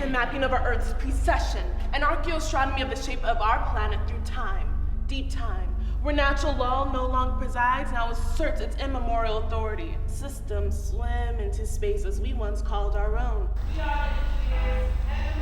a mapping of our Earth's precession, an archaeoastronomy of the shape of our planet through time, deep time, where natural law no longer presides, now asserts its immemorial authority. Systems swim into spaces we once called our own. We are engineers and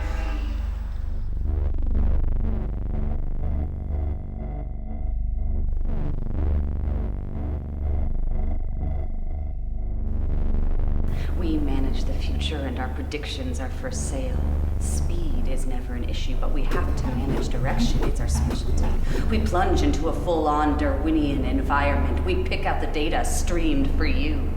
We manage the future and our predictions are for sale. Speed is never an issue, but we have to manage direction. It's our specialty. We plunge into a full-on Darwinian environment. We pick out the data streamed for you.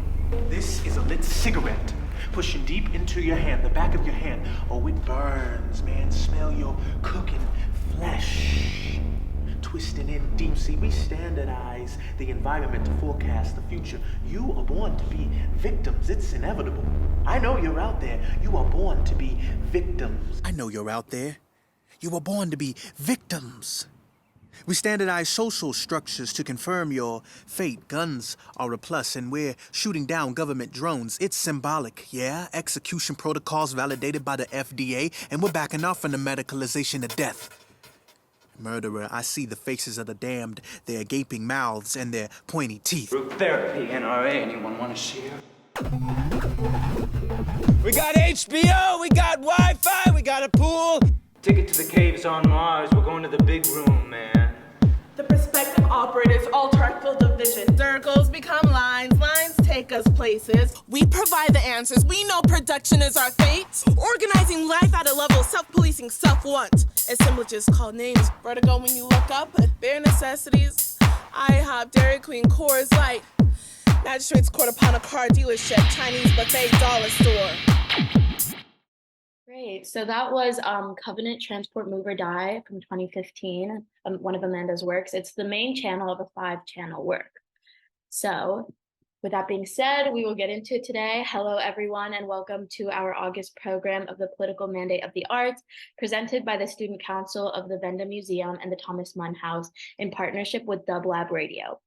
This is a lit cigarette, pushing deep into your hand, the back of your hand. Oh, it burns, man. Smell your cooking flesh. Twisting in deep sea, we standardize the environment to forecast the future. You are born to be victims. It's inevitable. I know you're out there. You are born to be victims. I know you're out there. You were born to be victims. We standardize social structures to confirm your fate. Guns are a plus, and we're shooting down government drones. It's symbolic, yeah? Execution protocols validated by the FDA, and we're backing off from the medicalization of death. Murderer, I see the faces of the damned, their gaping mouths and their pointy teeth. Group therapy, NRA, anyone want to share? We got HBO, we got Wi-Fi, we got a pool. Ticket to the caves on Mars, we're going to the big room, man. the perspective operators alter our field of vision. Circles become lines, lines take us places. We provide the answers, we know production is our fate. Organizing life at a level, self-policing, self-want. Assemblages call names, vertigo when you look up, bare necessities. IHOP, Dairy Queen, Coors Light. Magistrates court upon a car dealership, Chinese buffet, dollar store. Great. So that was Covenant Transport Move or Die from 2015, one of Amanda's works. It's the main channel of a 5-channel work. So with that being said, we will get into it today. Hello, everyone, and welcome to our August program of the Political Mandate of the Arts, presented by the Student Council of the Venda Museum and the Thomas Munn House in partnership with Dub Lab Radio.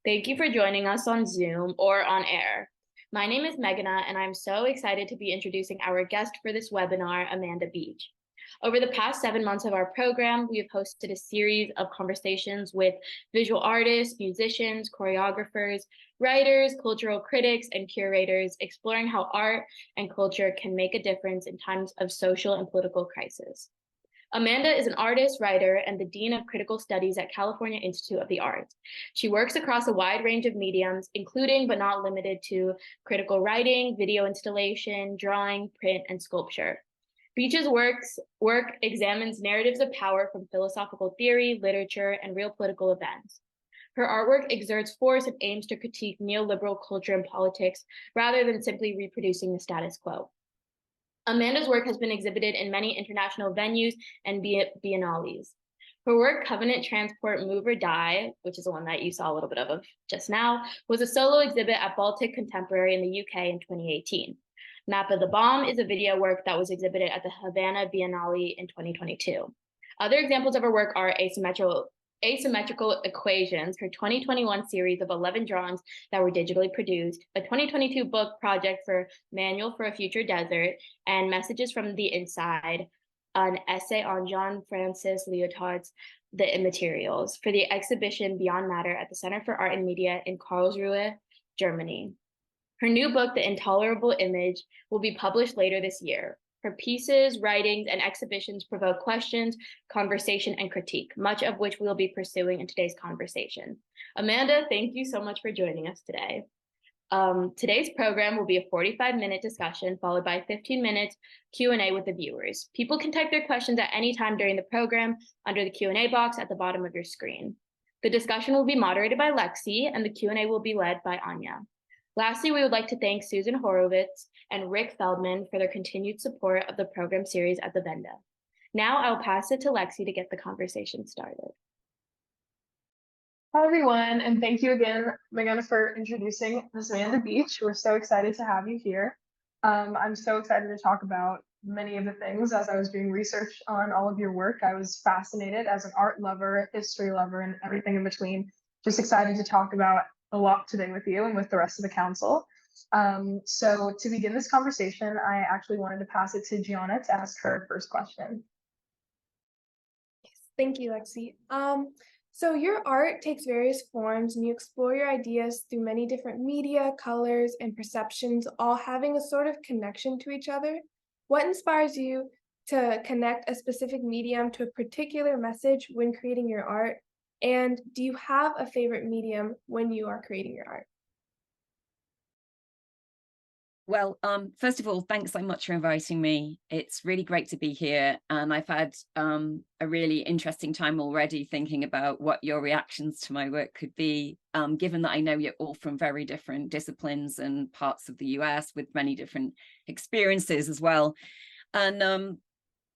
Thank you for joining us on Zoom or on air. My name is Meghana, and I'm so excited to be introducing our guest for this webinar, Amanda Beech. Over the past 7 months of our program, we have hosted a series of conversations with visual artists, musicians, choreographers, writers, cultural critics, and curators, exploring how art and culture can make a difference in times of social and political crisis. Amanda is an artist, writer, and the Dean of Critical Studies at California Institute of the Arts. She works across a wide range of mediums, including but not limited to critical writing, video installation, drawing, print, and sculpture. Beech's work examines narratives of power from philosophical theory, literature, and real political events. Her artwork exerts force and aims to critique neoliberal culture and politics rather than simply reproducing the status quo. Amanda's work has been exhibited in many international venues and biennales. Her work, Covenant Transport Move or Die, which is the one that you saw a little bit of just now, was a solo exhibit at Baltic Contemporary in the UK in 2018. Map of the Bomb is a video work that was exhibited at the Havana Biennale in 2022. Other examples of her work are Asymmetrical Equations, her 2021 series of 11 drawings that were digitally produced, a 2022 book project for Manual for a Future Desert, and Messages from the Inside, an essay on Jean-François Lyotard's The Immateriaux for the exhibition Beyond Matter at the Center for Art and Media in Karlsruhe, Germany. Her new book, The Intolerable Image, will be published later this year. Her pieces, writings, and exhibitions provoke questions, conversation, and critique, much of which we will be pursuing in today's conversation. Amanda, thank you so much for joining us today. Today's program will be a 45-minute discussion followed by 15 minutes Q&A with the viewers. People can type their questions at any time during the program under the Q&A box at the bottom of your screen. The discussion will be moderated by Lexi, and the Q&A will be led by Anya. Lastly, we would like to thank Susan Horowitz and Rick Feldman for their continued support of the program series at the Venda. Now I'll pass it to Lexi to get the conversation started. Hi, everyone, and thank you again, Meghana, for introducing Ms. Amanda Beech. We're so excited to have you here. I'm so excited to talk about many of the things. As I was doing research on all of your work, I was fascinated as an art lover, history lover, and everything in between. Just excited to talk about a lot today with you and with the rest of the council. So to begin this conversation, I actually wanted to pass it to Gianna to ask her first question. Thank you, Lexi. So your art takes various forms and you explore your ideas through many different media, colors, and perceptions, all having a sort of connection to each other. What inspires you to connect a specific medium to a particular message when creating your art? And do you have a favorite medium when you are creating your art? Well, first of all, thanks so much for inviting me. It's really great to be here. And I've had a really interesting time already thinking about what your reactions to my work could be, given that I know you're all from very different disciplines and parts of the US with many different experiences as well. And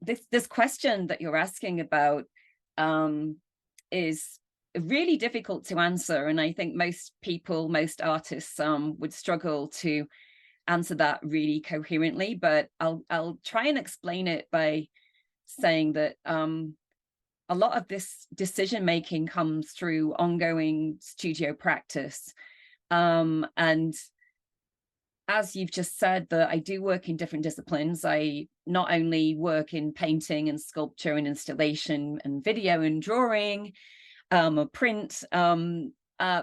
this question that you're asking about is really difficult to answer. And I think most people, most artists would struggle to answer that really coherently, but I'll try and explain it by saying that a lot of this decision making comes through ongoing studio practice. And as you've just said, that I do work in different disciplines. I not only work in painting and sculpture and installation and video and drawing, or print, but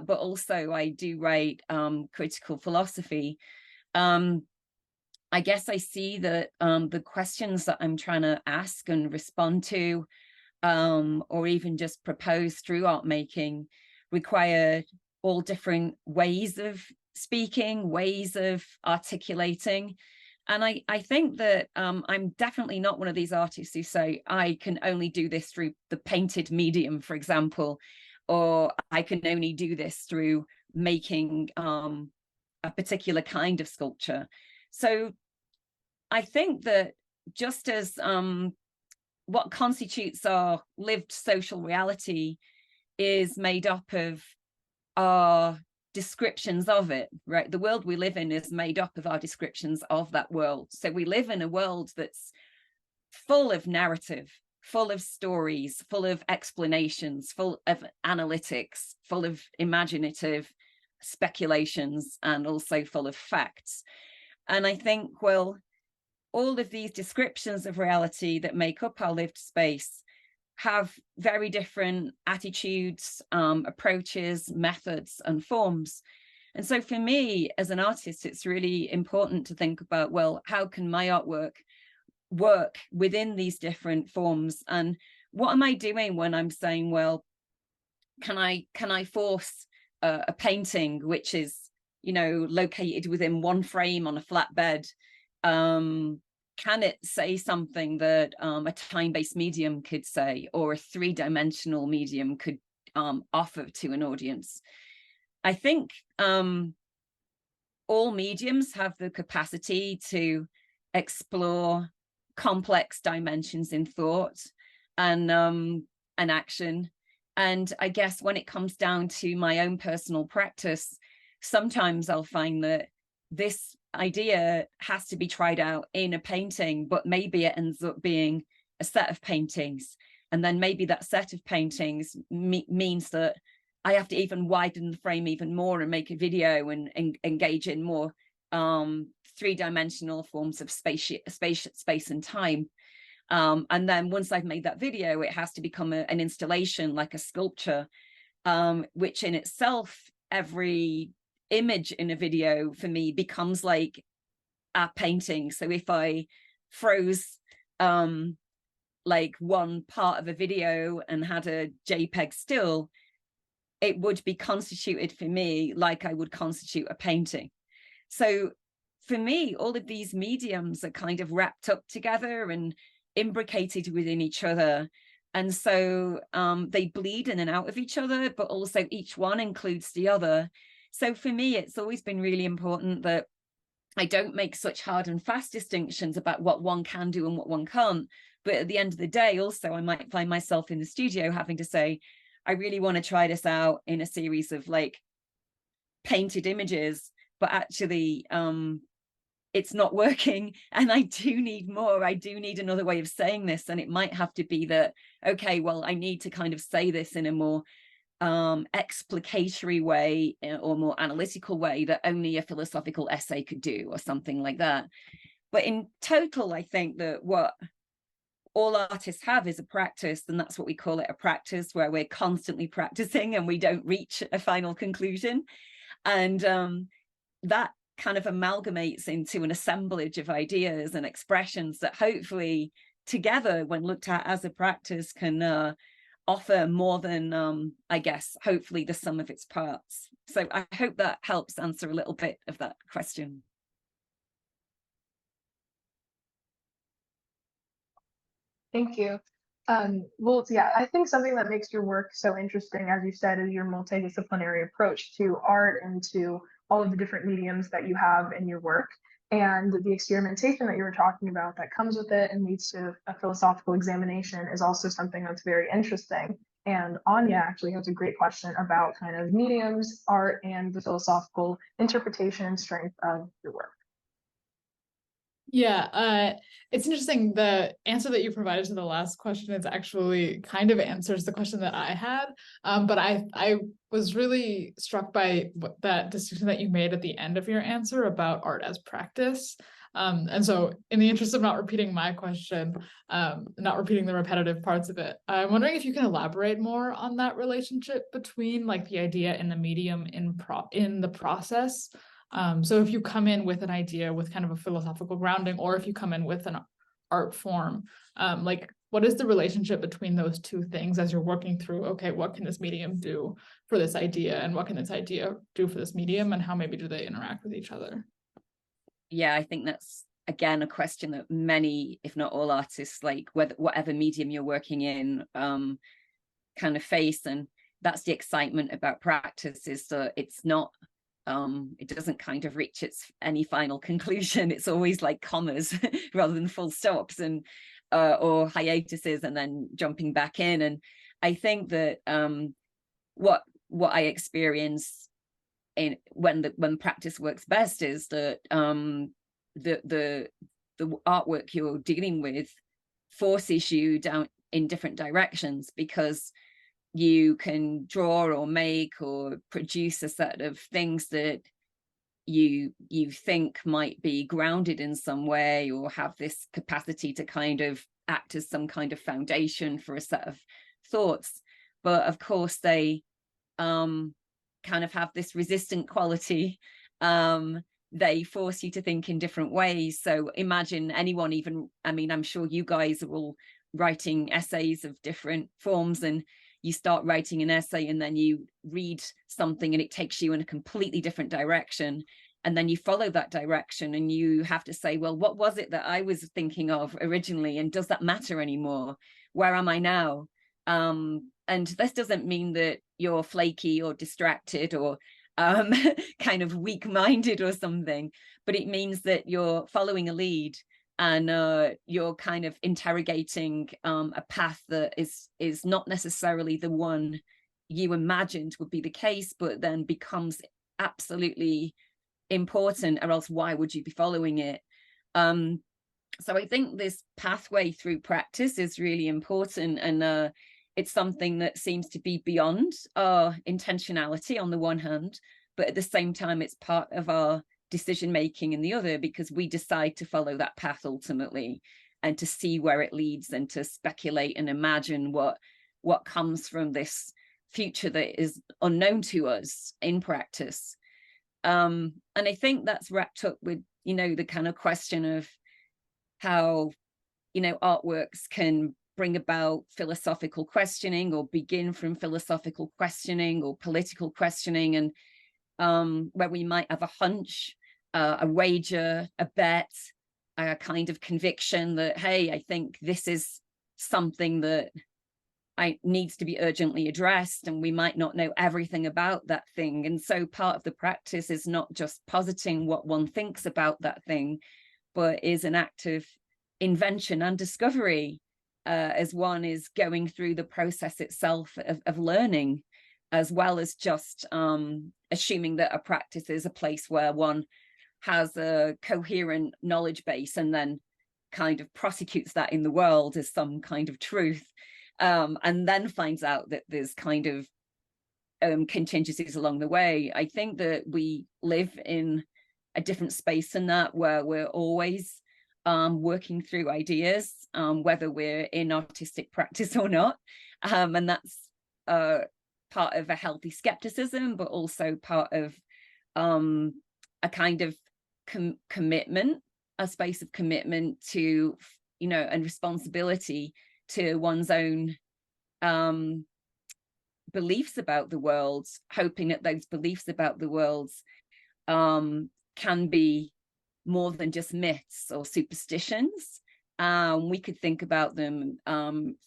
also I do write critical philosophy. I guess I see that the questions that I'm trying to ask and respond to, or even just propose through art making, require all different ways of speaking, ways of articulating. And I think that I'm definitely not one of these artists who say, I can only do this through the painted medium, for example, or I can only do this through making a particular kind of sculpture. So I think that just as what constitutes our lived social reality is made up of our descriptions of it, right? The world we live in is made up of our descriptions of that world. So we live in a world that's full of narrative, full of stories, full of explanations, full of analytics, full of imaginative speculations, and also full of facts. And I think, well, all of these descriptions of reality that make up our lived space have very different attitudes, approaches, methods, and forms. And so for me, as an artist, it's really important to think about, well, how can my artwork work within these different forms? And what am I doing when I'm saying, well, can I force a painting which is, you know, located within one frame on a flat bed? Can it say something that a time-based medium could say, or a three-dimensional medium could offer to an audience? I think all mediums have the capacity to explore complex dimensions in thought and action. And I guess when it comes down to my own personal practice, sometimes I'll find that this idea has to be tried out in a painting, but maybe it ends up being a set of paintings. And then maybe that set of paintings means that I have to even widen the frame even more and make a video and engage in more three-dimensional forms of space and time. And then once I've made that video, it has to become an installation, like a sculpture, which in itself, every image in a video for me becomes like a painting. So if I froze like one part of a video and had a JPEG still, it would be constituted for me like I would constitute a painting. So for me, all of these mediums are kind of wrapped up together and imbricated within each other. And so they bleed in and out of each other, but also each one includes the other. So for me, it's always been really important that I don't make such hard and fast distinctions about what one can do and what one can't. But at the end of the day, also, I might find myself in the studio having to say, I really want to try this out in a series of like painted images, but actually it's not working. And I do need more. I do need another way of saying this. And it might have to be that, okay, well, I need to kind of say this in a more explicatory way or more analytical way that only a philosophical essay could do, or something like that. But in total, I think that what all artists have is a practice, and that's what we call it, a practice, where we're constantly practicing and we don't reach a final conclusion. And that kind of amalgamates into an assemblage of ideas and expressions that hopefully together, when looked at as a practice, can offer more than, I guess, hopefully the sum of its parts. So I hope that helps answer a little bit of that question. Thank you. Well, yeah, I think something that makes your work so interesting, as you said, is your multidisciplinary approach to art and to all of the different mediums that you have in your work, and the experimentation that you were talking about that comes with it and leads to a philosophical examination is also something that's very interesting. And Anya actually has a great question about kind of mediums, art, and the philosophical interpretation and strength of your work. Yeah, it's interesting. The answer that you provided to the last question is actually kind of answers the question that I had. But I was really struck by that distinction that you made at the end of your answer about art as practice. And so in the interest of not repeating my question, not repeating the repetitive parts of it, I'm wondering if you can elaborate more on that relationship between like the idea and the medium in the process. So if you come in with an idea with kind of a philosophical grounding, or if you come in with an art form, like what is the relationship between those two things as you're working through, okay, what can this medium do for this idea, and what can this idea do for this medium, and how maybe do they interact with each other? Yeah, I think that's, again, a question that many, if not all artists, like whatever medium you're working in, kind of face. And that's the excitement about practice, is that it's not, it doesn't kind of reach any final conclusion. It's always like commas rather than full stops, and or hiatuses and then jumping back in. And I think that what I experience when practice works best is that the artwork you're dealing with forces you down in different directions, because you can draw or make or produce a set of things that you think might be grounded in some way, or have this capacity to kind of act as some kind of foundation for a set of thoughts. But of course they kind of have this resistant quality. They force you to think in different ways. So imagine anyone, even, I mean, I'm sure you guys are all writing essays of different forms, and you start writing an essay and then you read something and it takes you in a completely different direction, and then you follow that direction and you have to say, well, what was it that I was thinking of originally, and does that matter anymore? Where am I now? And this doesn't mean that you're flaky or distracted or kind of weak-minded or something, but it means that you're following a lead, and you're kind of interrogating a path that is not necessarily the one you imagined would be the case, but then becomes absolutely important, or else why would you be following it? So I think this pathway through practice is really important, and it's something that seems to be beyond our intentionality on the one hand, but at the same time it's part of our decision making in the other, because we decide to follow that path ultimately, and to see where it leads, and to speculate and imagine what comes from this future that is unknown to us in practice. And I think that's wrapped up with, you know, the kind of question of how, you know, artworks can bring about philosophical questioning, or begin from philosophical questioning or political questioning, and where we might have a hunch, a wager, a bet, a kind of conviction that, hey, I think this is something that needs to be urgently addressed, and we might not know everything about that thing. And so part of the practice is not just positing what one thinks about that thing, but is an act of invention and discovery, as one is going through the process itself of learning, as well as just assuming that a practice is a place where one has a coherent knowledge base and then kind of prosecutes that in the world as some kind of truth, and then finds out that there's kind of contingencies along the way. I think that we live in a different space than that, where we're always working through ideas, whether we're in artistic practice or not. And that's part of a healthy skepticism, but also part of a kind of commitment, a space of commitment to, and responsibility to one's own beliefs about the world, hoping that those beliefs about the world can be more than just myths or superstitions. We could think about them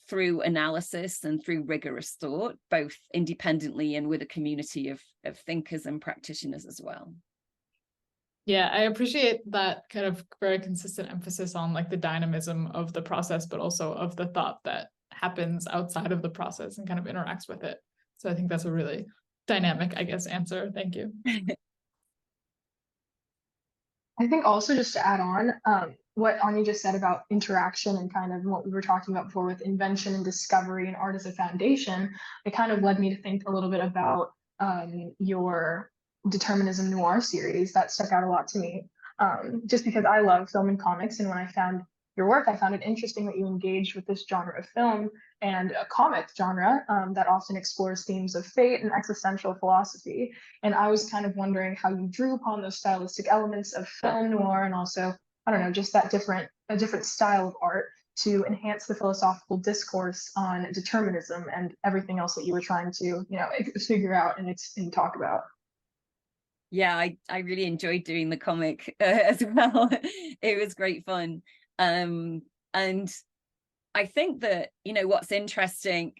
through analysis and through rigorous thought, both independently and with a community of thinkers and practitioners as well. Yeah, I appreciate that kind of very consistent emphasis on like the dynamism of the process, but also of the thought that happens outside of the process and kind of interacts with it. So I think that's a really dynamic, I guess, answer. Thank you. I think also just to add on, what Anya just said about interaction and kind of what we were talking about before with invention and discovery and art as a foundation, it kind of led me to think a little bit about your Determinism Noir series. That stuck out a lot to me, just because I love film and comics, and when I found your work, I found it interesting that you engaged with this genre of film and a comic genre that often explores themes of fate and existential philosophy. And I was kind of wondering how you drew upon those stylistic elements of film noir and also, I don't know, just that a different style of art to enhance the philosophical discourse on determinism and everything else that you were trying to, figure out and talk about. Yeah, I really enjoyed doing the comic as well. It was great fun. And I think that, what's interesting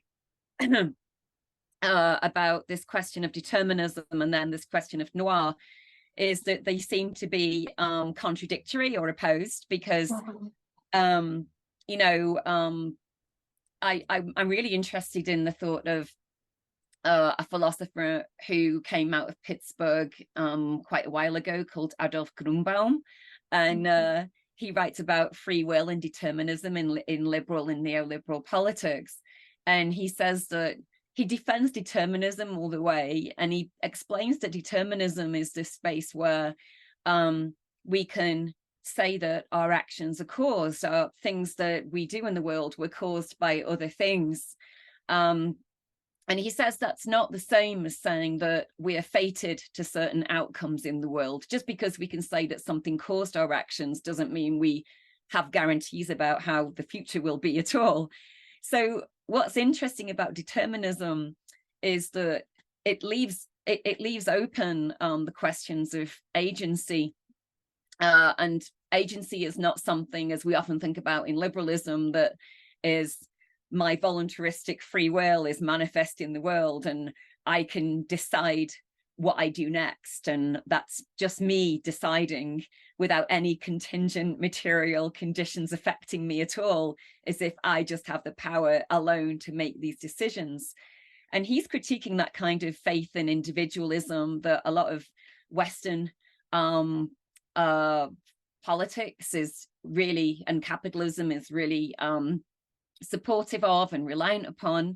about this question of determinism and then this question of noir is that they seem to be contradictory or opposed, because I'm really interested in the thought of a philosopher who came out of Pittsburgh quite a while ago called Adolf Grunbaum, and he writes about free will and determinism in liberal and neoliberal politics. And he says that he defends determinism all the way, and he explains that determinism is this space where we can say that our actions are caused, things that we do in the world were caused by other things. And he says that's not the same as saying that we are fated to certain outcomes in the world. Just because we can say that something caused our actions doesn't mean we have guarantees about how the future will be at all. So what's interesting about determinism is that it leaves open the questions of agency. And agency is not something, as we often think about in liberalism, that is my voluntaristic free will is manifest in the world and I can decide what I do next. And that's just me deciding without any contingent material conditions affecting me at all, as if I just have the power alone to make these decisions. And he's critiquing that kind of faith in individualism that a lot of Western politics is really, and capitalism is really supportive of and reliant upon.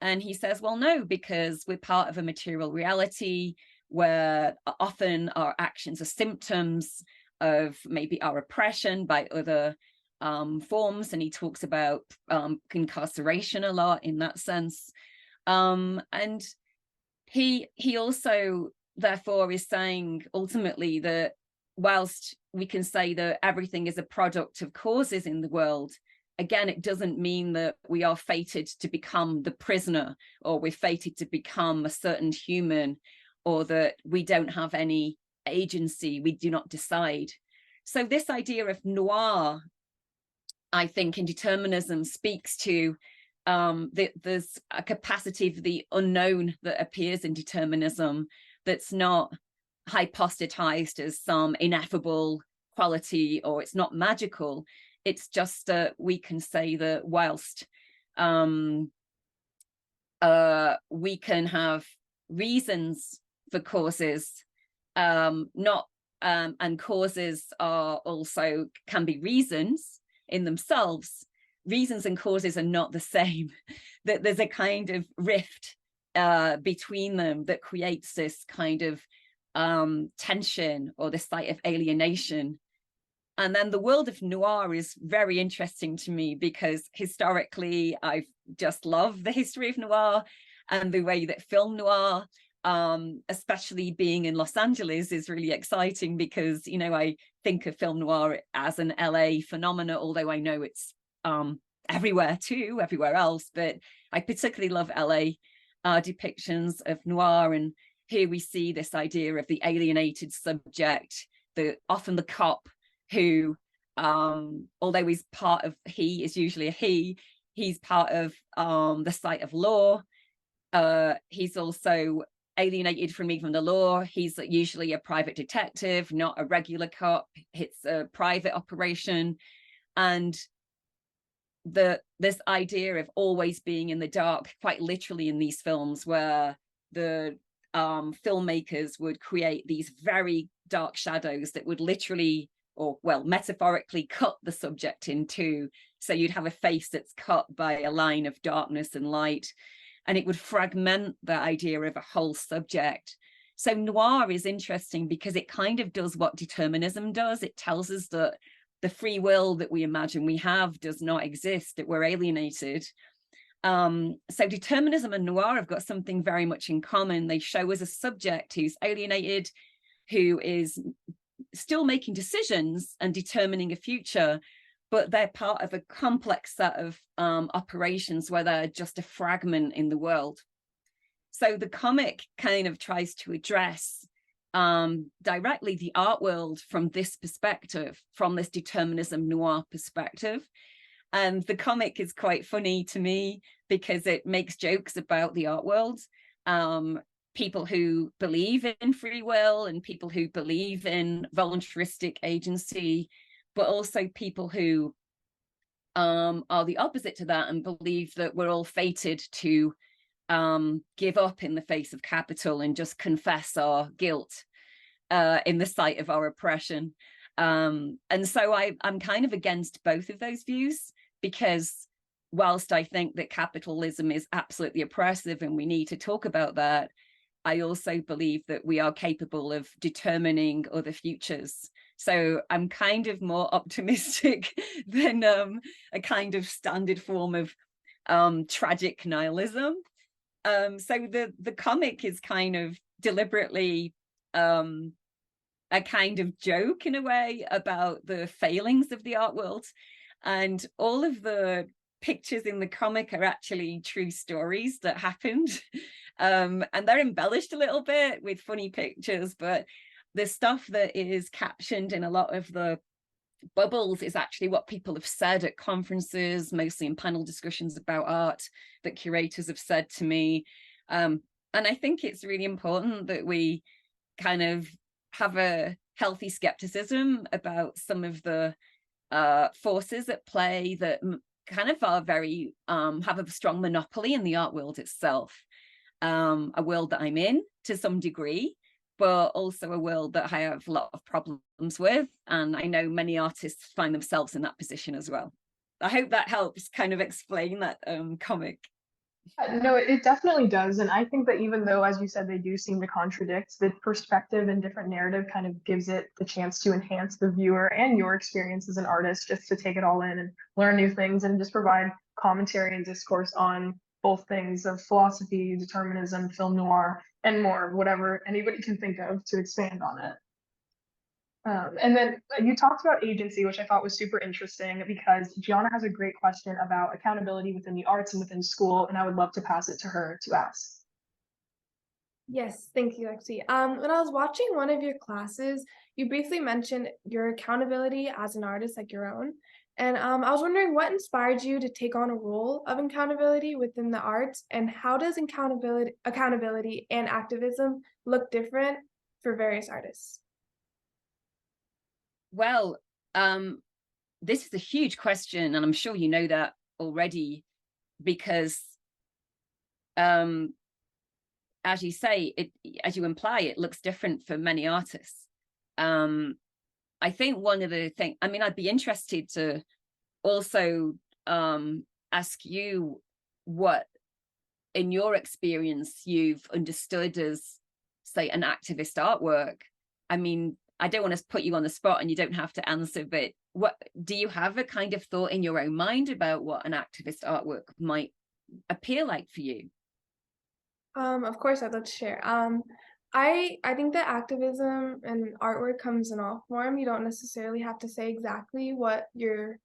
And he says, well, no, because we're part of a material reality where often our actions are symptoms of maybe our oppression by other forms. And he talks about incarceration a lot in that sense. And he also, therefore, is saying ultimately that whilst we can say that everything is a product of causes in the world, again, it doesn't mean that we are fated to become the prisoner, or we're fated to become a certain human, or that we don't have any agency, we do not decide. So this idea of noir, I think, in determinism speaks to there's a capacity of the unknown that appears in determinism that's not hypostatized as some ineffable quality, or it's not magical. It's just that we can say that whilst we can have reasons for causes, and causes are also can be reasons in themselves, reasons and causes are not the same. That there's a kind of rift between them that creates this kind of tension or this site of alienation. And then the world of noir is very interesting to me because historically I've just loved the history of noir and the way that film noir, especially being in Los Angeles, is really exciting because, you know, I think of film noir as an LA phenomena, although I know it's everywhere too, everywhere else, but I particularly love LA depictions of noir. And here we see this idea of the alienated subject, often the cop, who, although he's part of, he is usually a he's part of the site of law. He's also alienated from even the law. He's usually a private detective, not a regular cop. It's a private operation. And this idea of always being in the dark, quite literally in these films, where the filmmakers would create these very dark shadows that would literally, or well, metaphorically cut the subject in two. So you'd have a face that's cut by a line of darkness and light, and it would fragment the idea of a whole subject. So noir is interesting because it kind of does what determinism does. It tells us that the free will that we imagine we have does not exist, that we're alienated. So determinism and noir have got something very much in common. They show us a subject who's alienated, who is still making decisions and determining a future, but they're part of a complex set of operations where they're just a fragment in the world. So the comic kind of tries to address directly the art world from this perspective, from this determinism noir perspective. And the comic is quite funny to me because it makes jokes about the art world. People who believe in free will and people who believe in voluntaristic agency, but also people who are the opposite to that and believe that we're all fated to give up in the face of capital and just confess our guilt in the sight of our oppression. And so I'm kind of against both of those views, because whilst I think that capitalism is absolutely oppressive and we need to talk about that, I also believe that we are capable of determining other futures. So I'm kind of more optimistic than a kind of standard form of tragic nihilism. So the comic is kind of deliberately a kind of joke in a way about the failings of the art world. And all of the pictures in the comic are actually true stories that happened. And they're embellished a little bit with funny pictures, but the stuff that is captioned in a lot of the bubbles is actually what people have said at conferences, mostly in panel discussions about art, that curators have said to me. And I think it's really important that we kind of have a healthy skepticism about some of the forces at play that kind of are very, have a strong monopoly in the art world itself. A world that I'm in to some degree, but also a world that I have a lot of problems with. And I know many artists find themselves in that position as well. I hope that helps kind of explain that comic. No, it definitely does. And I think that even though, as you said, they do seem to contradict, the perspective and different narrative kind of gives it the chance to enhance the viewer and your experience as an artist, just to take it all in and learn new things and just provide commentary and discourse on both things of philosophy, determinism, film noir, and more, whatever anybody can think of to expand on it. And then you talked about agency, which I thought was super interesting because Gianna has a great question about accountability within the arts and within school, and I would love to pass it to her to ask. Yes, thank you, Lexi. When I was watching one of your classes, you briefly mentioned your accountability as an artist, like your own. And I was wondering what inspired you to take on a role of accountability within the arts, and how does accountability and activism look different for various artists? Well, this is a huge question, and I'm sure you know that already, because as you say, as you imply, it looks different for many artists. I think one of the things, I mean, I'd be interested to also ask you what in your experience you've understood as, say, an activist artwork? I mean, I don't want to put you on the spot and you don't have to answer, but what do you have a kind of thought in your own mind about what an activist artwork might appear like for you? Of course, I'd love to share. I think that activism and artwork comes in all form. You don't necessarily have to say exactly what you're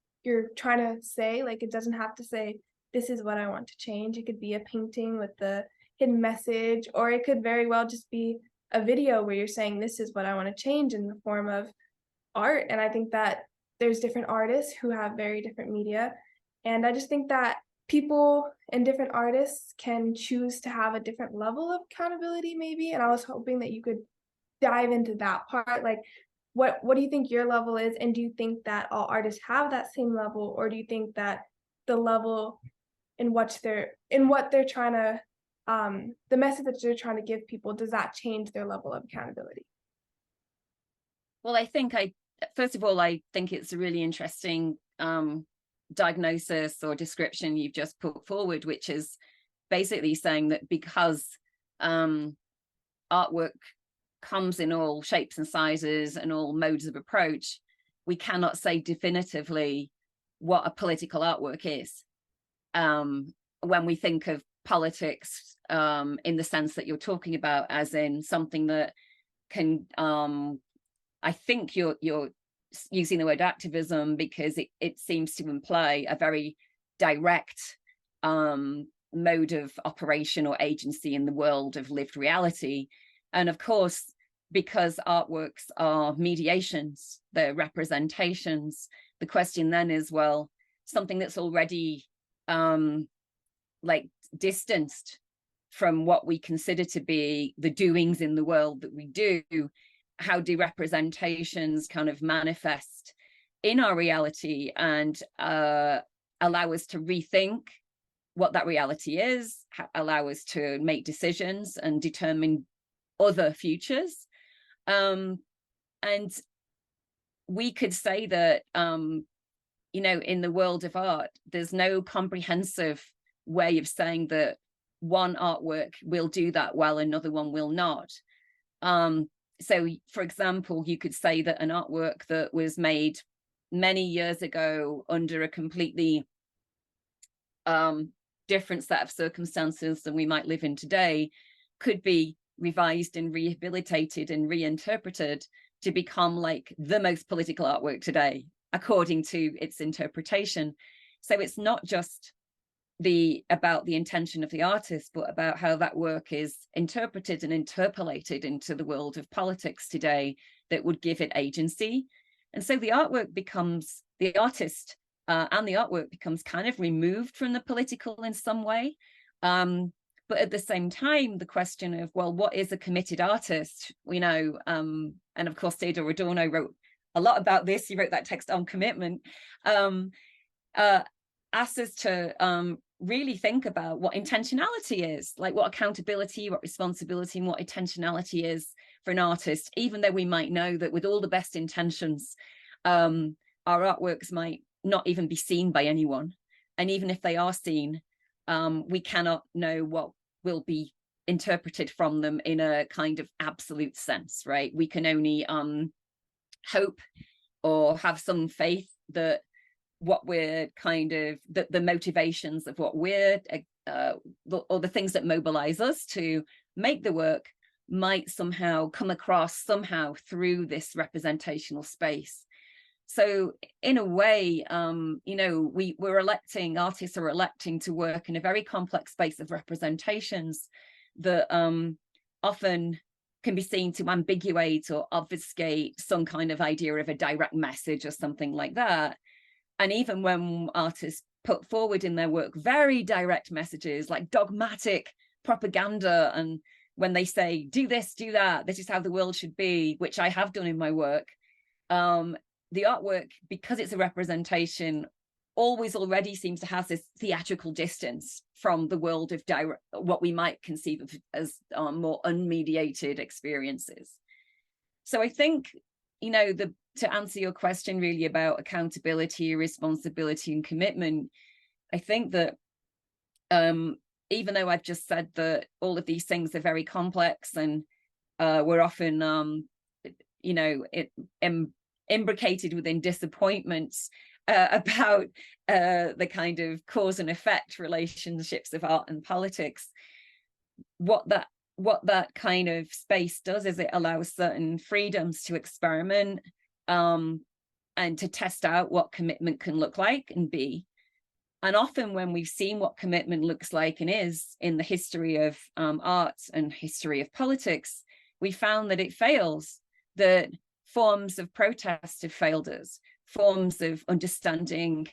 trying to say. Like, it doesn't have to say, this is what I want to change. It could be a painting with the hidden message, or it could very well just be a video where you're saying, this is what I want to change, in the form of art. And I think that there's different artists who have very different media. And I just think that people and different artists can choose to have a different level of accountability, maybe. And I was hoping that you could dive into that part. Like, what do you think your level is? And do you think that all artists have that same level? Or do you think that the level in what they're trying to, the message that they're trying to give people, does that change their level of accountability? Well, first of all, I think it's a really interesting diagnosis or description you've just put forward, which is basically saying that because artwork comes in all shapes and sizes and all modes of approach, we cannot say definitively what a political artwork is. When we think of politics in the sense that you're talking about, as in something that can, I think you're using the word activism because it seems to imply a very direct mode of operation or agency in the world of lived reality. And of course, because artworks are mediations, they're representations, the question then is, well, something that's already like distanced from what we consider to be the doings in the world that we do, how do representations kind of manifest in our reality and allow us to rethink what that reality is, allow us to make decisions and determine other futures. And we could say that, you know, in the world of art, there's no comprehensive way of saying that one artwork will do that while another one will not. So, for example, you could say that an artwork that was made many years ago under a completely different set of circumstances than we might live in today could be revised and rehabilitated and reinterpreted to become like the most political artwork today, according to its interpretation. So it's not just about the intention of the artist, but about how that work is interpreted and interpolated into the world of politics today that would give it agency. And so the artwork becomes, the artist and the artwork becomes kind of removed from the political in some way. But at the same time, the question of, well, what is a committed artist? We know, and of course, Theodore Adorno wrote a lot about this. He wrote that text on commitment, asks us to really think about what intentionality is, like what accountability, what responsibility, and what intentionality is for an artist, even though we might know that with all the best intentions, our artworks might not even be seen by anyone. And even if they are seen, we cannot know what will be interpreted from them in a kind of absolute sense, right? We can only hope or have some faith that what we're kind of, the motivations of what we're, or the things that mobilize us to make the work might somehow come across somehow through this representational space. So in a way, you know, we're electing, artists are electing to work in a very complex space of representations that often can be seen to ambiguate or obfuscate some kind of idea of a direct message or something like that. And even when artists put forward in their work very direct messages like dogmatic propaganda, and when they say, do this, do that, this is how the world should be, which I have done in my work, the artwork, because it's a representation, always already seems to have this theatrical distance from the world of what we might conceive of as more unmediated experiences. So I think, you know, to answer your question really about accountability, responsibility, and commitment, I think that even though I've just said that all of these things are very complex and we're often, you know, imbricated within disappointments about the kind of cause and effect relationships of art and politics, what that kind of space does is it allows certain freedoms to experiment and to test out what commitment can look like and be. And often when we've seen what commitment looks like and is in the history of art and history of politics, we found that it fails, that forms of protest have failed us, forms of understanding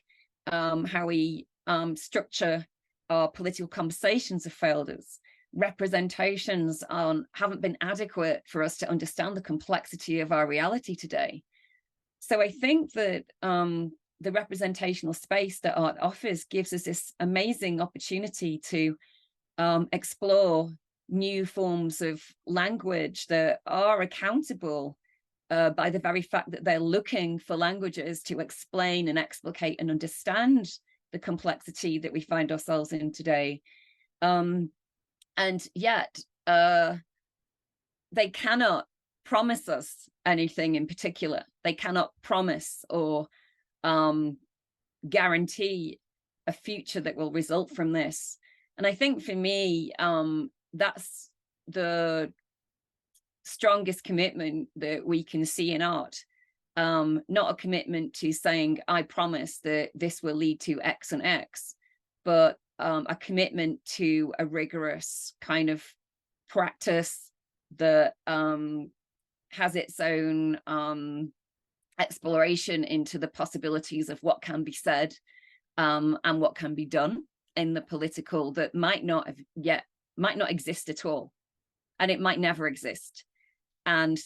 how we structure our political conversations have failed us. Representations haven't been adequate for us to understand the complexity of our reality today. So I think that the representational space that art offers gives us this amazing opportunity to explore new forms of language that are accountable by the very fact that they're looking for languages to explain and explicate and understand the complexity that we find ourselves in today. And yet they cannot promise us anything in particular. They cannot promise or guarantee a future that will result from this. And I think for me, that's the strongest commitment that we can see in art. Not a commitment to saying, I promise that this will lead to X and X, but a commitment to a rigorous kind of practice that has its own exploration into the possibilities of what can be said and what can be done in the political that might not exist at all, and it might never exist. And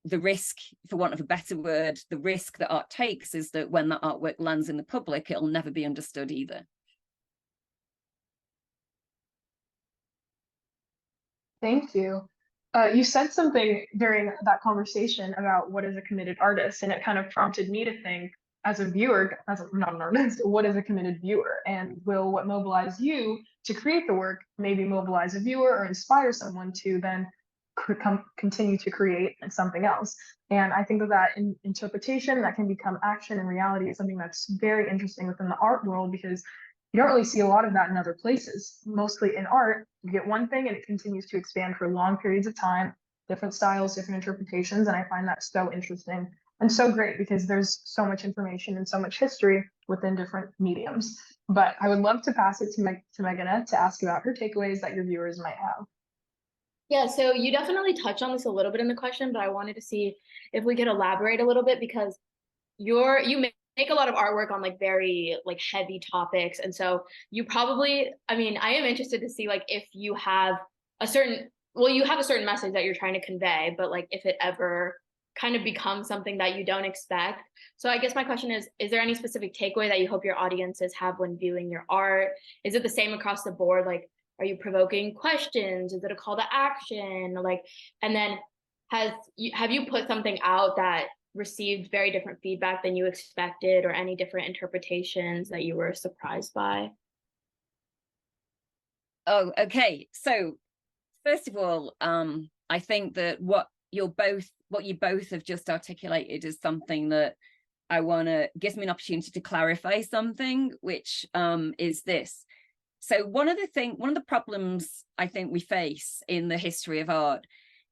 the risk, for want of a better word, the risk that art takes is that when that artwork lands in the public, it'll never be understood either. Thank you. You said something during that conversation about what is a committed artist, and it kind of prompted me to think, as a viewer, not an artist, what is a committed viewer? And will what mobilize you to create the work maybe mobilize a viewer or inspire someone to then continue to create something else? And I think that interpretation that can become action and reality is something that's very interesting within the art world, because you don't really see a lot of that in other places. Mostly in art, you get one thing and it continues to expand for long periods of time, different styles, different interpretations. And I find that so interesting and so great, because there's so much information and so much history within different mediums. But I would love to pass it to Meghana to ask about her takeaways that your viewers might have. Yeah, so you definitely touched on this a little bit in the question, but I wanted to see if we could elaborate a little bit, because you make a lot of artwork on like very like heavy topics, and so you probably, I mean, I am interested to see like if you have a certain, well, you have a certain message that you're trying to convey, but like if it ever kind of becomes something that you don't expect. So I guess my question is there any specific takeaway that you hope your audiences have when viewing your art? Is it the same across the board? Like, are you provoking questions? Is it a call to action? Like, and then have you put something out that received very different feedback than you expected, or any different interpretations that you were surprised by? Oh, okay. So first of all, I think that what you both have just articulated is something that gives me an opportunity to clarify something, which is this. So one of the problems I think we face in the history of art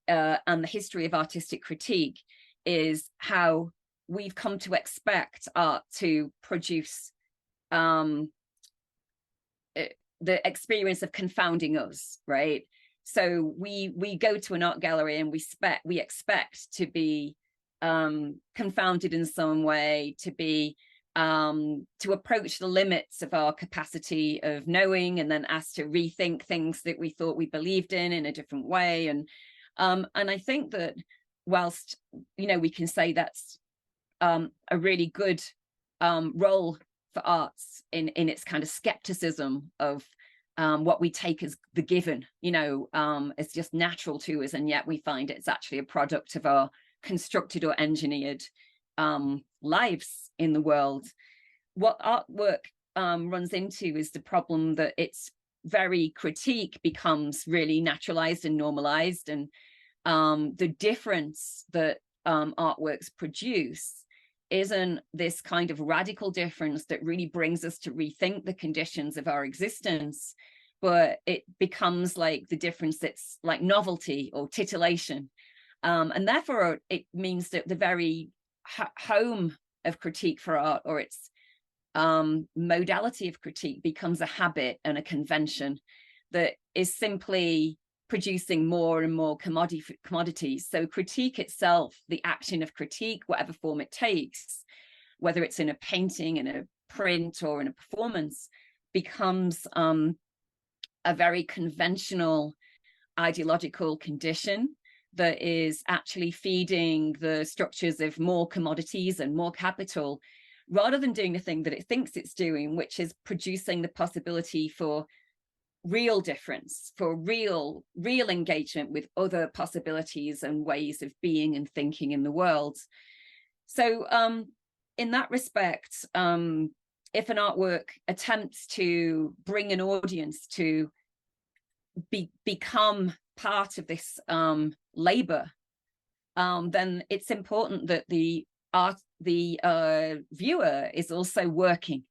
and the history of artistic critique is how we've come to expect art to produce the experience of confounding us, right? So we go to an art gallery and we expect to be confounded in some way, to approach the limits of our capacity of knowing, and then asked to rethink things that we thought we believed in a different way. And I think that whilst, you know, we can say that's a really good role for arts in its kind of skepticism of what we take as the given, you know, it's just natural to us, and yet we find it's actually a product of our constructed or engineered lives in the world. What artwork runs into is the problem that it's very critique becomes really naturalized and normalized, and the difference that artworks produce isn't this kind of radical difference that really brings us to rethink the conditions of our existence, but it becomes like the difference that's like novelty or titillation. And therefore, it means that the very home of critique for art, or its modality of critique, becomes a habit and a convention that is simply producing more and more commodities. So critique itself, the action of critique, whatever form it takes, whether it's in a painting, in a print, or in a performance, becomes a very conventional ideological condition that is actually feeding the structures of more commodities and more capital, rather than doing the thing that it thinks it's doing, which is producing the possibility for real difference, for real engagement with other possibilities and ways of being and thinking in the world. So in that respect, if an artwork attempts to bring an audience to become part of this labor, then it's important that the viewer is also working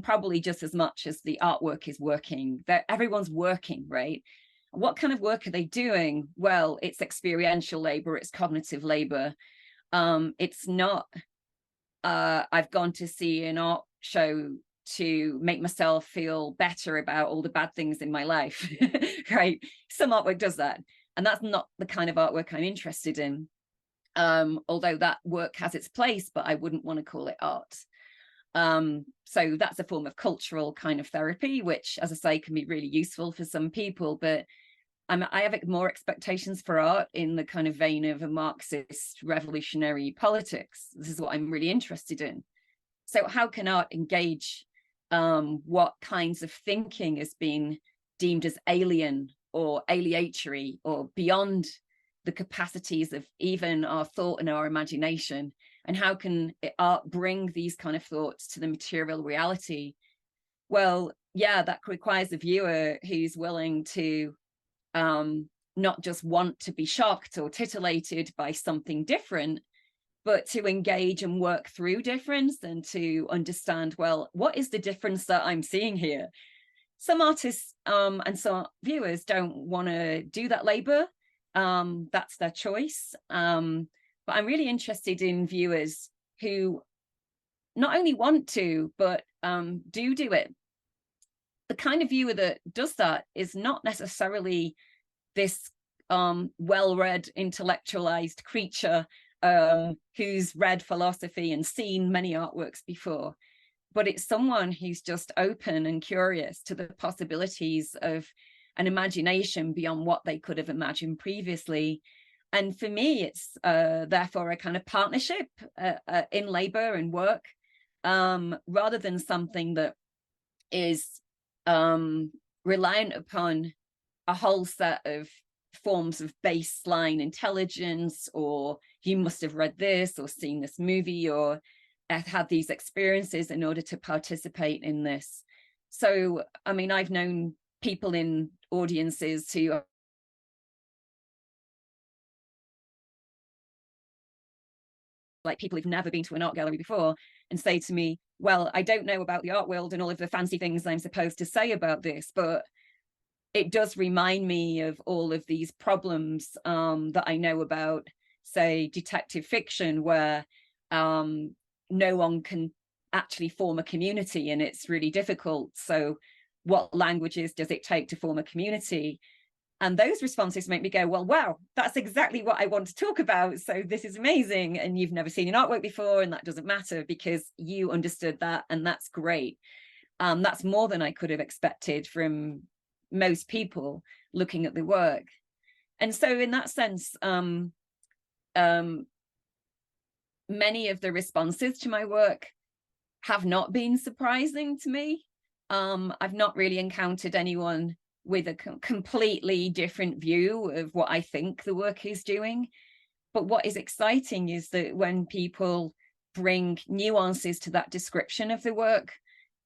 probably just as much as the artwork is working. That everyone's working, right? What kind of work are they doing? Well, it's experiential labor, it's cognitive labor. It's not I've gone to see an art show to make myself feel better about all the bad things in my life, right? Some artwork does that, and that's not the kind of artwork I'm interested in. Although that work has its place, but I wouldn't want to call it art. So that's a form of cultural kind of therapy, which, as I say, can be really useful for some people, but I have more expectations for art in the kind of vein of a Marxist revolutionary politics. This is what I'm really interested in. So how can art engage what kinds of thinking has been deemed as alien or alienatory or beyond the capacities of even our thought and our imagination? And how can art bring these kind of thoughts to the material reality? Well, yeah, that requires a viewer who's willing to not just want to be shocked or titillated by something different, but to engage and work through difference and to understand, well, what is the difference that I'm seeing here? Some artists and some viewers don't want to do that labor. That's their choice. But I'm really interested in viewers who not only want to, but do it. The kind of viewer that does that is not necessarily this well-read, intellectualized creature who's read philosophy and seen many artworks before, but it's someone who's just open and curious to the possibilities of an imagination beyond what they could have imagined previously. And for me, it's therefore a kind of partnership in labor and work, rather than something that is reliant upon a whole set of forms of baseline intelligence, or you must have read this or seen this movie or had these experiences in order to participate in this. So, I mean, I've known people in audiences who like people who've never been to an art gallery before and say to me, well, I don't know about the art world and all of the fancy things I'm supposed to say about this, but it does remind me of all of these problems that I know about, say, detective fiction, where no one can actually form a community and it's really difficult. So what languages does it take to form a community? And those responses make me go, well, wow, that's exactly what I want to talk about. So this is amazing. And you've never seen an artwork before, and that doesn't matter because you understood that. And that's great. That's more than I could have expected from most people looking at the work. And so in that sense, many of the responses to my work have not been surprising to me. I've not really encountered anyone with a completely different view of what I think the work is doing. But what is exciting is that when people bring nuances to that description of the work,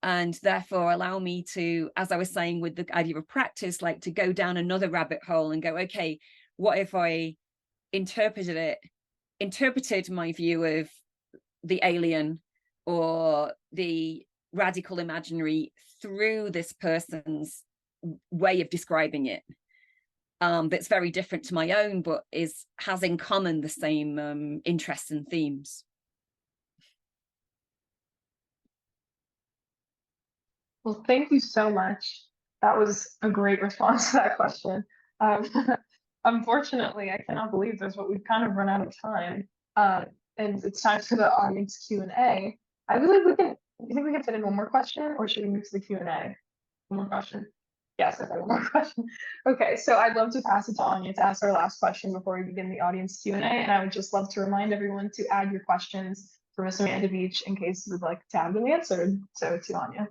and therefore allow me to, as I was saying with the idea of practice, like to go down another rabbit hole and go, okay, what if I interpreted my view of the alien or the radical imaginary through this person's way of describing it, that's very different to my own, but has in common the same interests and themes. Well, thank you so much. That was a great response to that question. Unfortunately, I cannot believe this, but we've kind of run out of time. And it's time for the audience Q&A. I believe we can, you think we can fit in one more question, or should we move to the Q&A? One more question? Yes, I have one more question. Okay, so I'd love to pass it to Anya to ask our last question before we begin the audience Q&A, and I would just love to remind everyone to add your questions for Miss Amanda Beech in case you would like to have them answered. So to Anya.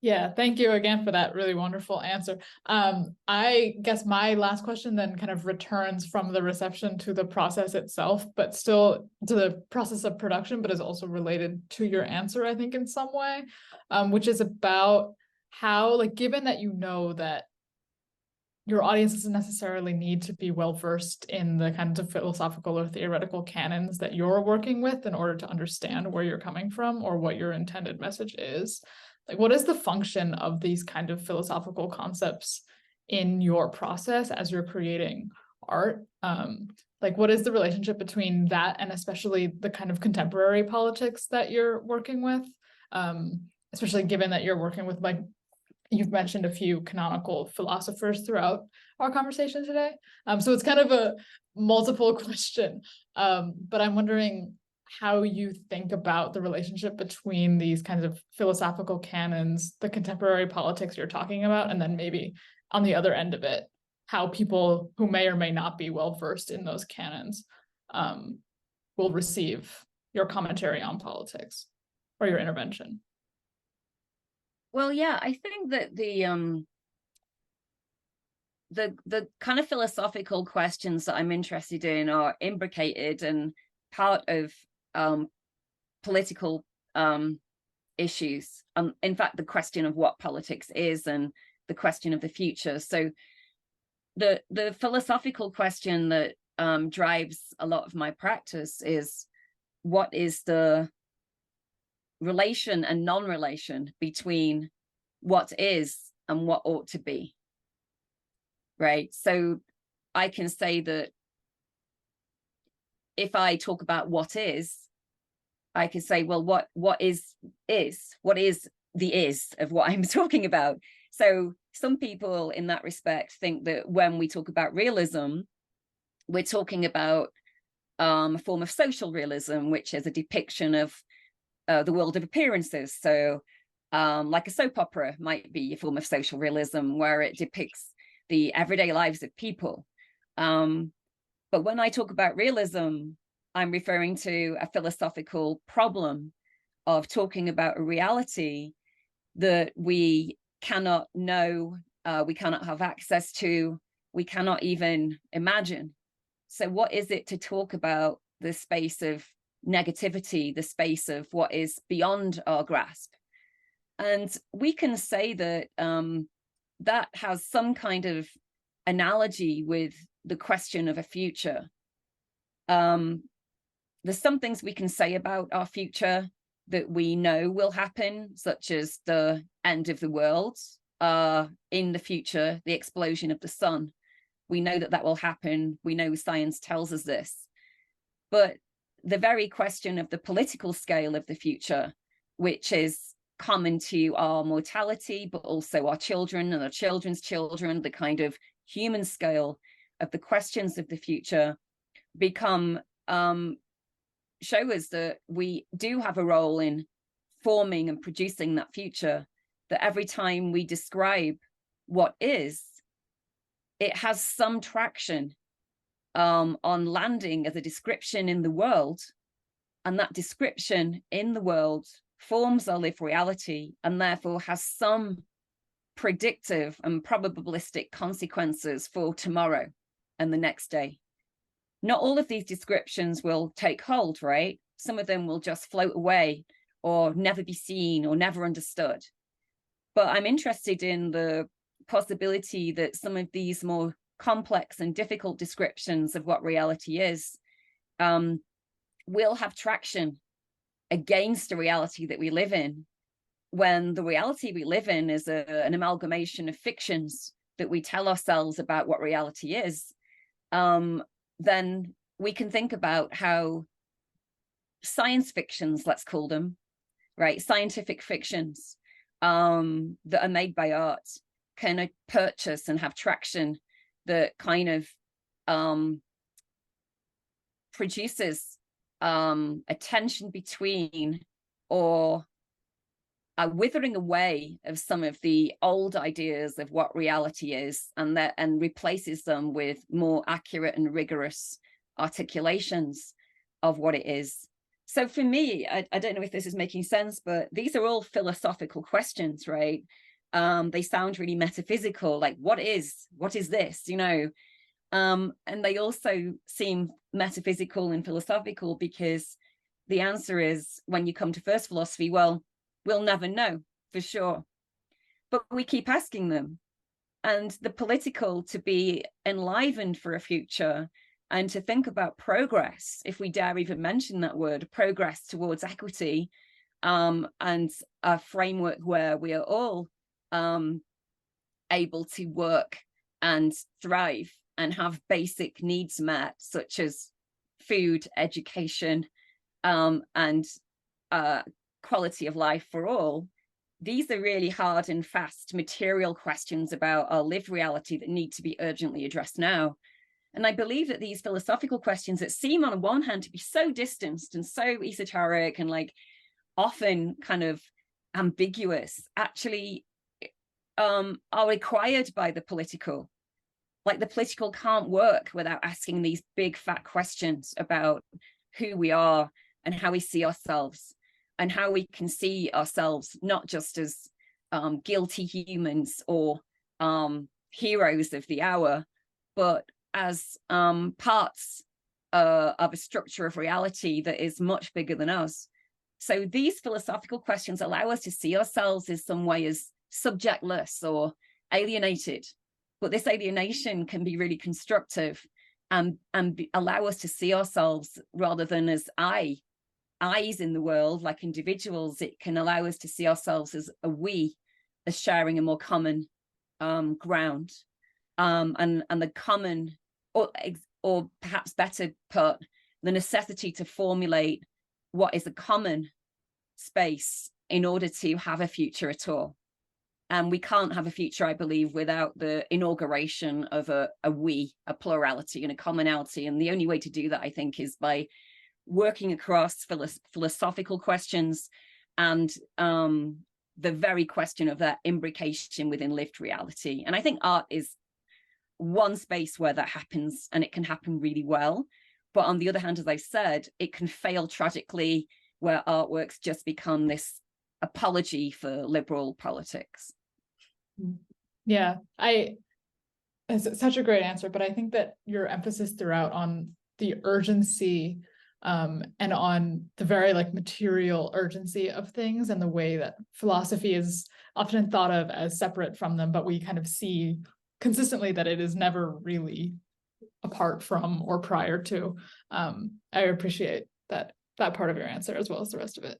Yeah, thank you again for that really wonderful answer. I guess my last question then kind of returns from the reception to the process itself, but still to the process of production, but is also related to your answer, I think, in some way, which is about how, like, given that you know that your audience doesn't necessarily need to be well-versed in the kinds of philosophical or theoretical canons that you're working with in order to understand where you're coming from or what your intended message is. Like, what is the function of these kind of philosophical concepts in your process as you're creating art? Like, what is the relationship between that and especially the kind of contemporary politics that you're working with? Especially given that you're working with, like, you've mentioned a few canonical philosophers throughout our conversation today. So it's kind of a multiple question, but I'm wondering how you think about the relationship between these kinds of philosophical canons, the contemporary politics you're talking about, and then maybe on the other end of it, how people who may or may not be well-versed in those canons will receive your commentary on politics or your intervention. Well, yeah, I think that the kind of philosophical questions that I'm interested in are imbricated and part of political issues. In fact, the question of what politics is and the question of the future. So the philosophical question that drives a lot of my practice is, what is the relation and non-relation between what is and what ought to be, right? So I can say that if I talk about what is, I could say, well, what is the is of what I'm talking about. So some people in that respect think that when we talk about realism, we're talking about a form of social realism, which is a depiction of the world of appearances. So like a soap opera might be a form of social realism where it depicts the everyday lives of people. But when I talk about realism, I'm referring to a philosophical problem of talking about a reality that we cannot know, we cannot have access to, we cannot even imagine. So what is it to talk about the space of negativity, the space of what is beyond our grasp? And we can say that that has some kind of analogy with the question of a future. There's some things we can say about our future that we know will happen, such as the end of the world, in the future, the explosion of the sun. We know that that will happen. We know science tells us this. But the very question of the political scale of the future, which is common to our mortality, but also our children and our children's children, the kind of human scale of the questions of the future become, show us that we do have a role in forming and producing that future, that every time we describe what is, it has some traction on landing as a description in the world, and that description in the world forms our lived reality and therefore has some predictive and probabilistic consequences for tomorrow and the next day. Not all of these descriptions will take hold, right? Some of them will just float away, or never be seen or never understood. But I'm interested in the possibility that some of these more complex and difficult descriptions of what reality is will have traction against the reality that we live in, when the reality we live in is an amalgamation of fictions that we tell ourselves about what reality is. Then we can think about how science fictions, let's call them, right, scientific fictions that are made by art can purchase and have traction that kind of produces a tension between, or a withering away of some of the old ideas of what reality is, and replaces them with more accurate and rigorous articulations of what it is. So for me, I don't know if this is making sense, but these are all philosophical questions, right? They sound really metaphysical, like what is this, you know? And they also seem metaphysical and philosophical because the answer is, when you come to first philosophy, well, we'll never know for sure, but we keep asking them. And the political, to be enlivened for a future and to think about progress, if we dare even mention that word, progress towards equity, and a framework where we are all able to work and thrive and have basic needs met, such as food, education, and quality of life for all. These are really hard and fast material questions about our lived reality that need to be urgently addressed now. And I believe that these philosophical questions that seem on one hand to be so distanced and so esoteric and like often kind of ambiguous, actually are required by the political. Like the political can't work without asking these big fat questions about who we are and how we see ourselves, and how we can see ourselves not just as guilty humans or heroes of the hour, but as parts of a structure of reality that is much bigger than us. So these philosophical questions allow us to see ourselves in some way as subjectless or alienated, but this alienation can be really constructive and allow us to see ourselves rather than as eyes in the world, like individuals. It can allow us to see ourselves as a we, as sharing a more common ground, and the common, or perhaps better put, the necessity to formulate what is a common space in order to have a future at all. And we can't have a future, I believe, without the inauguration of a we, a plurality and a commonality. And the only way to do that, I think, is by working across philosophical questions and the very question of that imbrication within lived reality. And I think art is one space where that happens, and it can happen really well. But on the other hand, as I said, it can fail tragically, where artworks just become this apology for liberal politics. Yeah, it's such a great answer, but I think that your emphasis throughout on the urgency and on the very like material urgency of things, and the way that philosophy is often thought of as separate from them, but we kind of see consistently that it is never really apart from or prior to. I appreciate that part of your answer as well as the rest of it.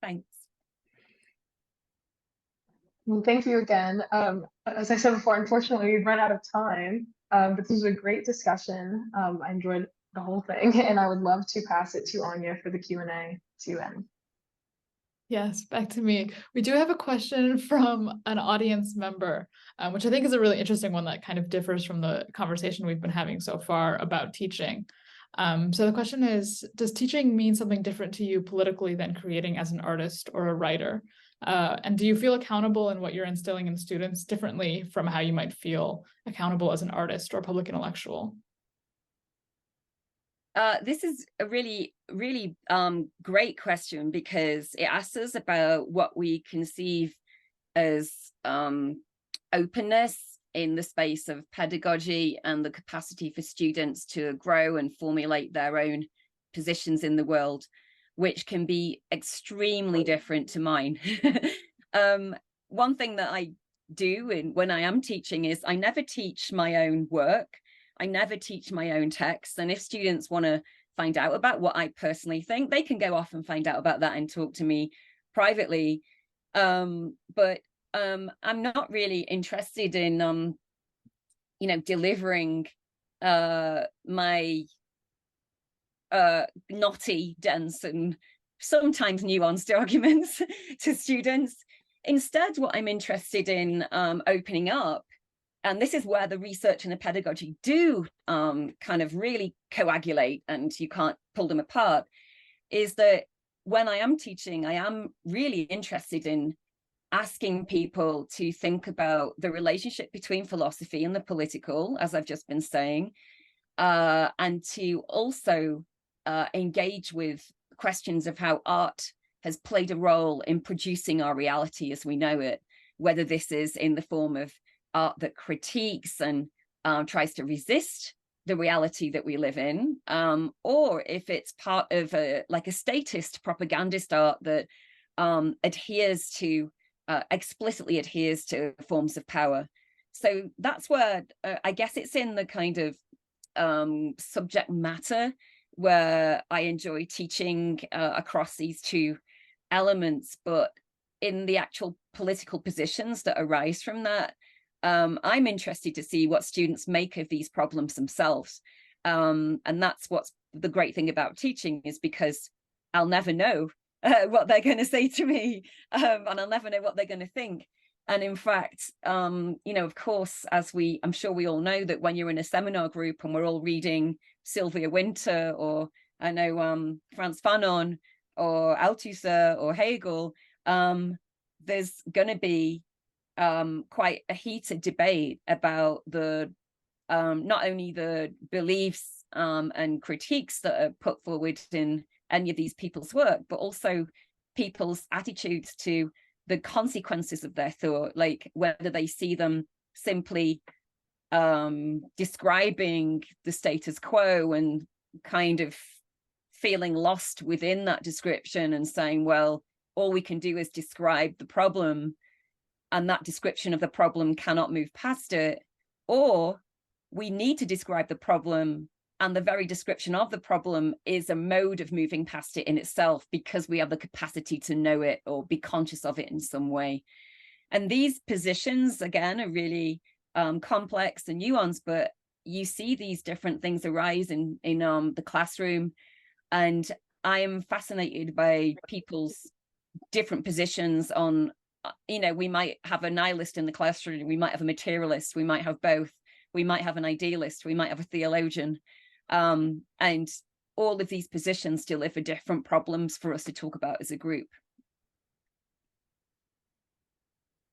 Thanks. Well, thank you again. As I said before, unfortunately, we've run out of time, but this was a great discussion. I enjoyed the whole thing, and I would love to pass it to Anya for the Q&A to end. Yes, back to me. We do have a question from an audience member, which I think is a really interesting one that kind of differs from the conversation we've been having so far about teaching. So the question is, does teaching mean something different to you politically than creating as an artist or a writer? And do you feel accountable in what you're instilling in students differently from how you might feel accountable as an artist or public intellectual? This is a really, really great question, because it asks us about what we conceive as openness in the space of pedagogy and the capacity for students to grow and formulate their own positions in the world. which can be extremely different to mine. One thing that I do when I am teaching is I never teach my own work. I never teach my own text. And if students want to find out about what I personally think, they can go off and find out about that and talk to me privately. But I'm not really interested in, delivering my knotty, dense, and sometimes nuanced arguments to students. Instead, what I'm interested in opening up, and this is where the research and the pedagogy do kind of really coagulate and you can't pull them apart, is that when I am teaching, I am really interested in asking people to think about the relationship between philosophy and the political, as I've just been saying, and to also engage with questions of how art has played a role in producing our reality as we know it, whether this is in the form of art that critiques and tries to resist the reality that we live in, or if it's part of a statist propagandist art that explicitly adheres to forms of power. So that's where I guess it's in the kind of subject matter where I enjoy teaching across these two elements, but in the actual political positions that arise from that, I'm interested to see what students make of these problems themselves. And that's what's the great thing about teaching, is because I'll never know what they're going to say to me, and I'll never know what they're going to think. And in fact, of course, I'm sure we all know that when you're in a seminar group and we're all reading Sylvia Wynter, or I know Frantz Fanon, or Althusser, or Hegel, there's going to be quite a heated debate about the not only the beliefs and critiques that are put forward in any of these people's work, but also people's attitudes to the consequences of their thought, like whether they see them simply describing the status quo and kind of feeling lost within that description and saying, well, all we can do is describe the problem, and that description of the problem cannot move past it, or we need to describe the problem, and the very description of the problem is a mode of moving past it in itself, because we have the capacity to know it or be conscious of it in some way. And these positions, again, are really complex and nuanced, but you see these different things arise in the classroom. And I am fascinated by people's different positions on, we might have a nihilist in the classroom, we might have a materialist, we might have both, we might have an idealist, we might have a theologian. And all of these positions deliver different problems for us to talk about as a group.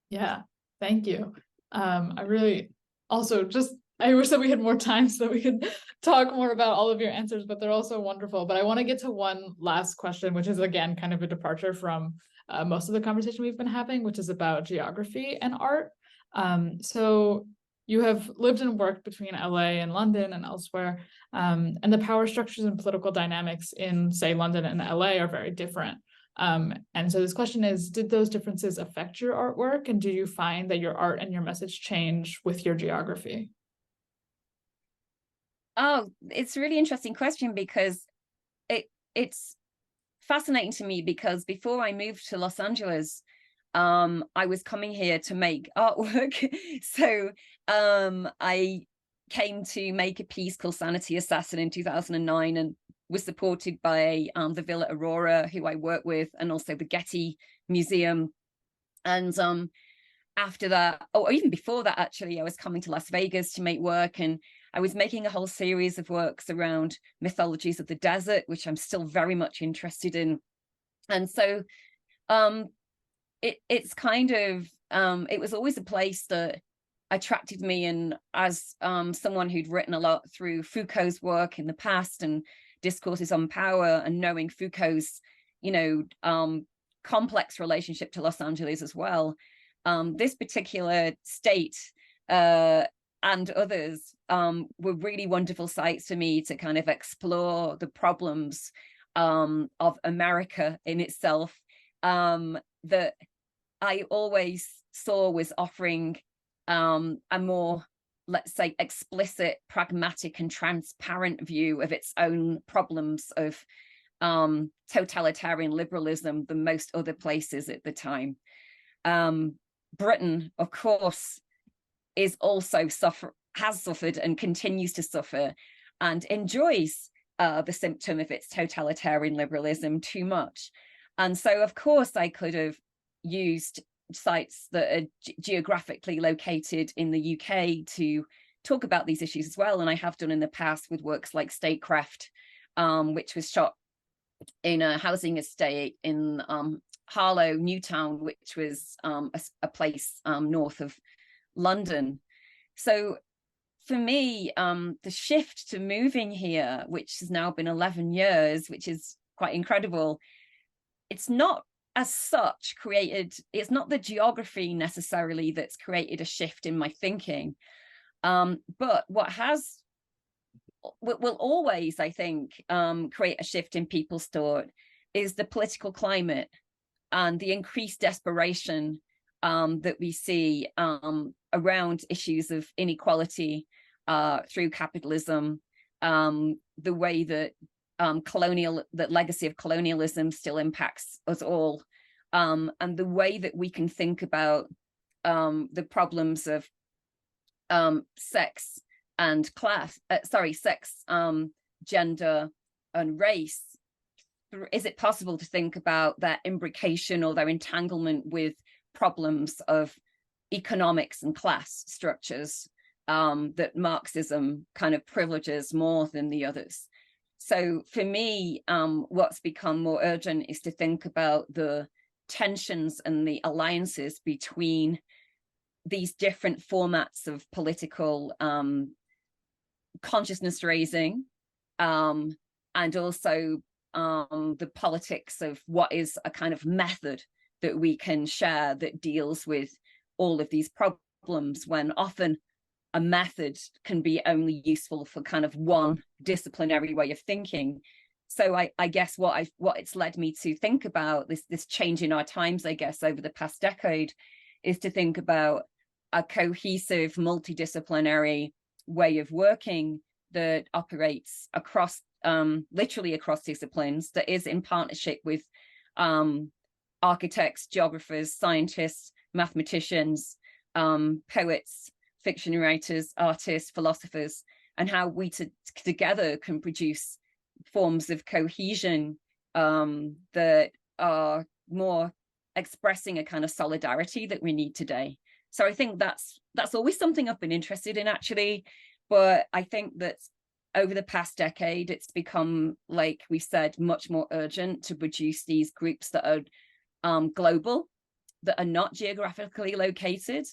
Yeah, thank you. I really also I wish that we had more time so that we could talk more about all of your answers, but they're also wonderful. But I want to get to one last question, which is, again, kind of a departure from most of the conversation we've been having, which is about geography and art. So you have lived and worked between LA and London and elsewhere, and the power structures and political dynamics in, say, London and LA are very different. And so this question is, did those differences affect your artwork? And do you find that your art and your message change with your geography? Oh, it's a really interesting question, because it's fascinating to me, because before I moved to Los Angeles, I was coming here to make artwork. So I came to make a piece called Sanity Assassin in 2009, and was supported by the Villa Aurora, who I work with, and also the Getty Museum. And after that, or even before that, actually, I was coming to Las Vegas to make work, and I was making a whole series of works around mythologies of the desert, which I'm still very much interested in. And so it's kind of, it was always a place that attracted me. And as someone who'd written a lot through Foucault's work in the past and discourses on power, and knowing Foucault's, complex relationship to Los Angeles as well, this particular state and others were really wonderful sites for me to kind of explore the problems of America in itself, that I always saw was offering a more, let's say, explicit, pragmatic and transparent view of its own problems of totalitarian liberalism than most other places at the time. Britain, of course, is also has suffered and continues to suffer and enjoys the symptom of its totalitarian liberalism too much. And so, of course, I could have used sites that are geographically located in the UK to talk about these issues as well. And I have done in the past with works like Statecraft, which was shot in a housing estate in Harlow, Newtown, which was a place north of London. So for me, the shift to moving here, which has now been 11 years, which is quite incredible, it's not as such created, it's not the geography necessarily that's created a shift in my thinking. But what will always, I think, create a shift in people's thought is the political climate and the increased desperation that we see around issues of inequality through capitalism, the way that that legacy of colonialism still impacts us all, and the way that we can think about the problems of sex and class, sex, gender and race. Is it possible to think about their imbrication or their entanglement with problems of economics and class structures that Marxism kind of privileges more than the others? So for me, what's become more urgent is to think about the tensions and the alliances between these different formats of political consciousness raising, and also the politics of what is a kind of method that we can share that deals with all of these problems, when often a method can be only useful for kind of one disciplinary way of thinking. So I guess what it's led me to think about this change in our times, I guess, over the past decade, is to think about a cohesive, multidisciplinary way of working that operates across, literally across disciplines, that is in partnership with architects, geographers, scientists, mathematicians, poets, fiction writers, artists, philosophers, and how we together can produce forms of cohesion that are more expressing a kind of solidarity that we need today. So I think that's always something I've been interested in, actually. But I think that over the past decade, it's become, like we said, much more urgent to produce these groups that are global, that are not geographically located,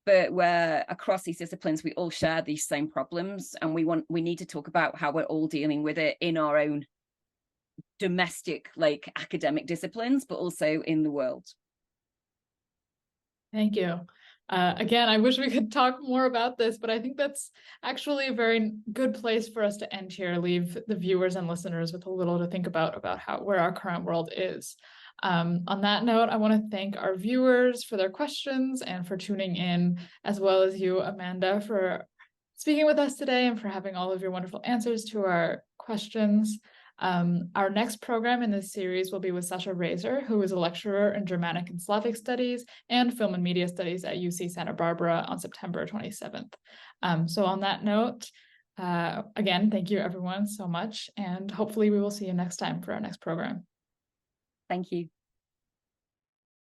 but where across these disciplines we all share these same problems, and we need to talk about how we're all dealing with it in our own domestic, like, academic disciplines, but also in the world. Thank you. Again, I wish we could talk more about this, but I think that's actually a very good place for us to end here, leave the viewers and listeners with a little to think about where our current world is. On that note, I want to thank our viewers for their questions and for tuning in, as well as you, Amanda, for speaking with us today and for having all of your wonderful answers to our questions. Our next program in this series will be with Sasha Razor, who is a lecturer in Germanic and Slavic Studies and Film and Media Studies at UC Santa Barbara on September 27th. So on that note, again, thank you everyone so much, and hopefully we will see you next time for our next program. Thank you.